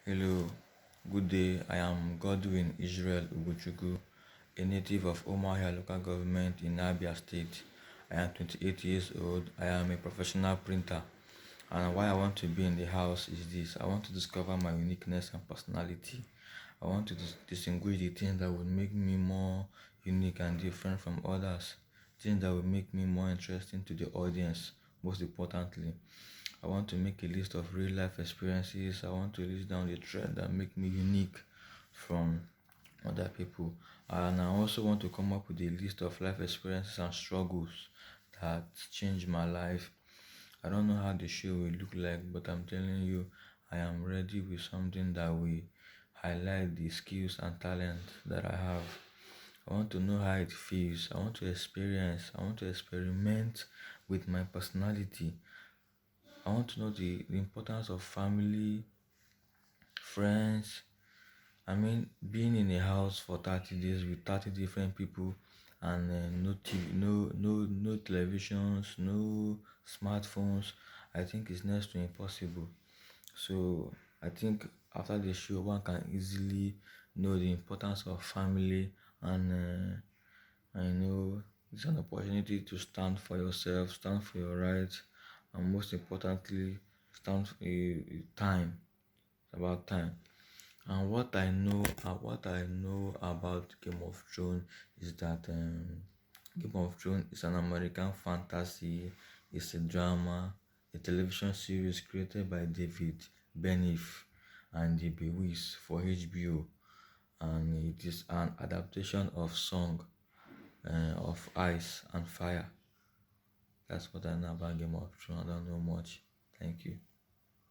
Hello, good day. I am Godwin Israel Ugochukwu, a native of Umuahia local government in Abia State. I am 28 years old. I am a professional printer. And why I want to be in the house is this: I want to discover my uniqueness and personality. I want to distinguish the things that would make me more unique and different from others, things that will make me more interesting to the audience, most importantly. I want to make a list of real life experiences. I want to list down the trend that make me unique from other people. And I also want to come up with a list of life experiences and struggles that changed my life. I don't know how the show will look like, but I'm telling you, I am ready with something that will highlight the skills and talent that I have. I want to know how it feels. I want to experience. I want to experiment with my personality. I want to know the importance of family, friends. I mean, being in a house for 30 days with 30 different people and no TV, no televisions, no smartphones, I think it's next to impossible. So I think after the show, one can easily know the importance of family, and I know it's an opportunity to stand for yourself, stand for your rights, and most importantly, stand for time. It's about time. And what I know about Game of Thrones is that Game of Thrones is an American fantasy. It's a drama, a television series created by David Benioff and the Bewis for HBO, and it is an adaptation of Song of Ice and Fire. That's what I know about Game of Thrones. I don't know much. Thank you.